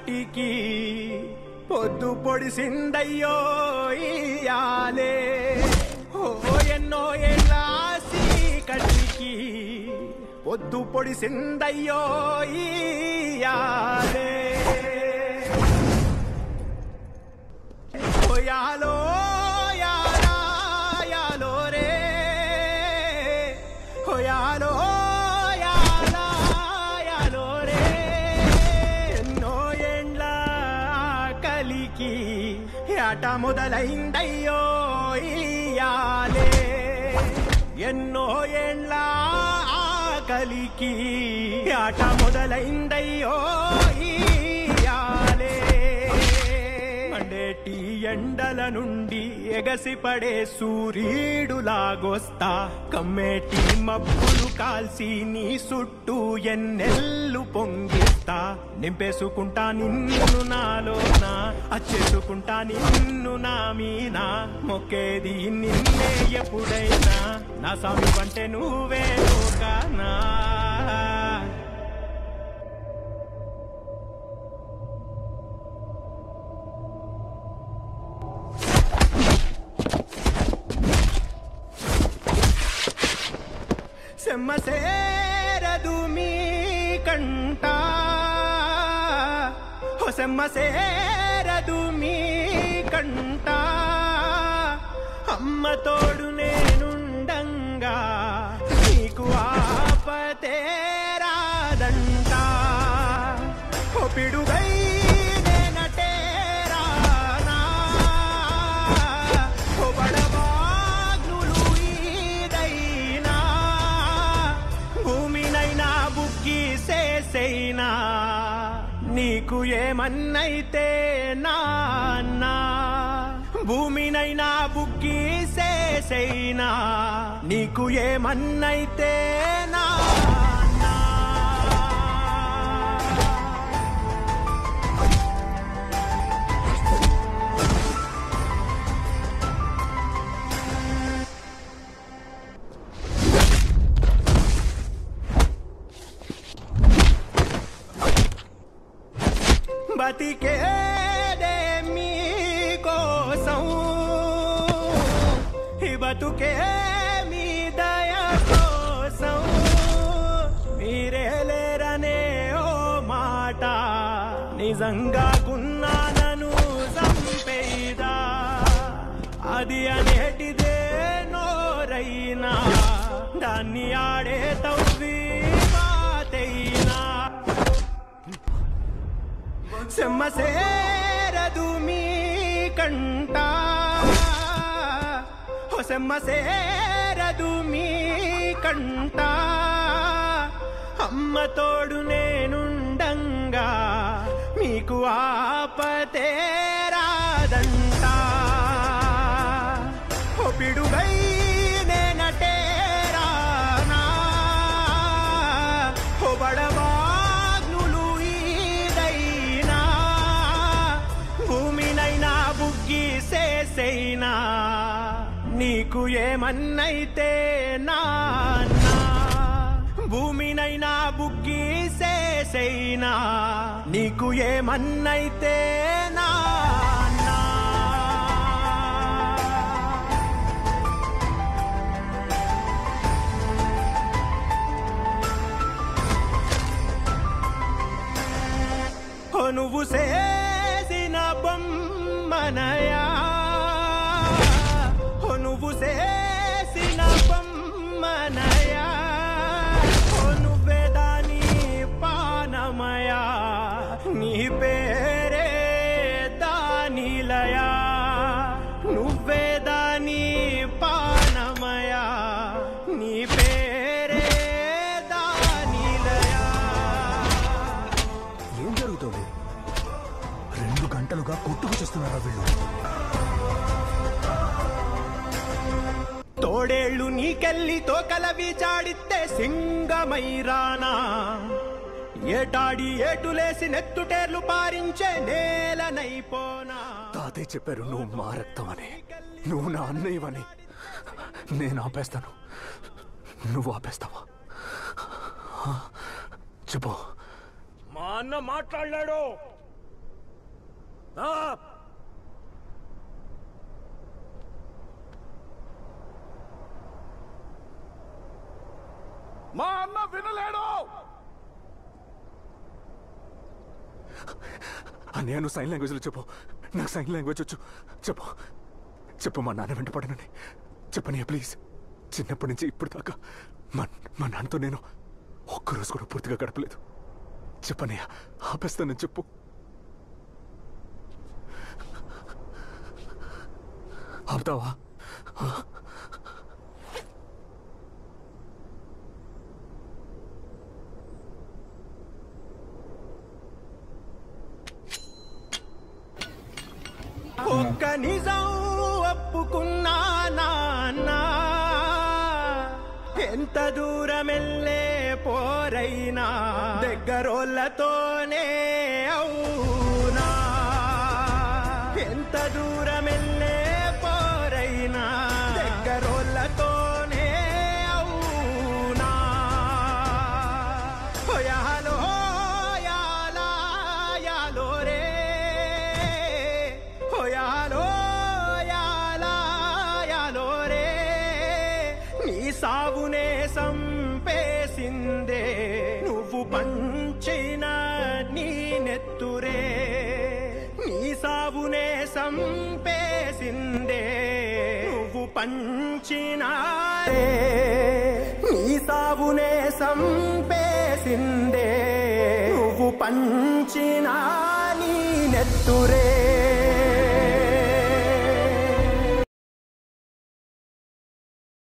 కట్టికి పొద్దు పొడిసిందయ్యో ఇయాలే ఓ ఎన్నో ఏళ్ళాసి కట్టికి పొద్దు పొడిసిందయ్యో ఇయాలే యాలో యాలా యాలో రే యాలో యాలా యాలో రే ఎన్నో ఏండ్ల కలికి ఆట మొదలైందయ్యో ఇయాలే ఎన్నో ఏండ్ల కలికి ఆట మొదలైందయ్యో ఇయాలే మండేటి ఎండల నుండి ఎగసిపడే సూర్యుడులాగొస్తా కమ్మేటి మబ్బులు కాల్సి నీ చుట్టూ ఎన్నెల్లు పొంగిస్తా నింపేసుకుంటా నిన్ను నాలోనా అచ్చేసుకుంటా నిన్ను నా మీనా మొక్కేది నిన్నే ఎప్పుడైనా నా సామి అంటే నువ్వే లోకానా సెమ్మ సేరదు మీ కంట హో సెమ్మ సేరదు మీ కంట అమ్మ తోడు నేనుండంగా నీకు ఆపతే రాదంట హో పిడుగై నేనటే రానా హో బడబాగ్నులు ఈదైనా భూమినైనా బుక్కి సేసైనా నీకు ఏమన్నైతే నాన్నా భూమినైనా బుక్కి సేసైనా నీకు ఏమన్నైతే నాన్నా బతికేదే మీకోసం బతుకే మీ దయ కోసం మీరే లేరనే ఓ మాట నిజంగా గున్నానను చంపేదా అది అనేటిదే నోరైనా దాన్ని ఆడే తవ్వి మాతైనా సెమ్మ సేరదు మీ కంట హో సెమ్మ సేరదు మీ కంట అమ్మ తోడు నేనుండంగా మీకు ఆపతే రాదంట హో పిడుగై నేనటే రానా హో బడబాగ్నులు ఈదైనా భూమినైనా బుగ్గి సేసైనా నీకు ఏమన్నైతే నాన్నా భూమినైనా బుగ్గి సేసైనా నీకు ఏమన్నైతే నాన్నా నువ్వు చేసిన బొమ్మనయా నువ్వు చేసిన బొమ్మనయా నువ్వే దాని పానమయా నీ పేరే దానిలయా నువ్వే దాని పానమయా నీ పేరే దానిలయా. ఏం జరుగుతుంది? 2 గంటలుగా కొట్టుకు చేస్తున్నారా వీళ్ళు? తోడేళ్ళు నీకెళ్ళి తోకలవి చాడితే సింగమైరానా ఏటాడి ఏటులేసి నెత్తుటేర్లు పారించే నేలనైపోనా. తాతయ్య చెప్పారు నువ్వు మా రక్తం అని, నువ్వు నా అన్నయ్యవని. నేను ఆపేస్తాను, నువ్వు ఆపేస్తావా? చెప్పు. మా అన్న మాట్లాడాడు, మా అన్న వినలేడు. అన్నయ్య నువ్వు సైన్ లాంగ్వేజ్లో చెప్పు. నాకు సైన్ లాంగ్వేజ్ వచ్చు. చెప్పు చెప్పు మా నాన్న వెంట పడనని చెప్పనయ్య ప్లీజ్. చిన్నప్పటి నుంచి ఇప్పుడు దాకా మా నాన్నతో నేను ఒక్కరోజు కూడా పూర్తిగా గడపలేదు. చెప్పనయ్య ఆపేస్తానని చెప్పు. ఆపుతావా? ఒక్క నిజం ఒప్పుకున్నా నాన్న, ఎంత దూరమెళ్ళే పోరైనా దగ్గరోళ్ళతోనే అవునా. ఎంత దూరమెళ్ళే పోరైనా దగ్గరోళ్ళతోనే అవునా. హోయాలో యాలా యాలో రే, హోయాలో యాలా యాలో రే. నీ సావునే సంపేసిందే నువ్వు పంచిన నీ నెత్తురే. నీ సావునే సంపేసిందే నువ్వు పంచిన, నీ సావునే సంపేసిందే నువ్వు పంచిన నీ నెత్తురే.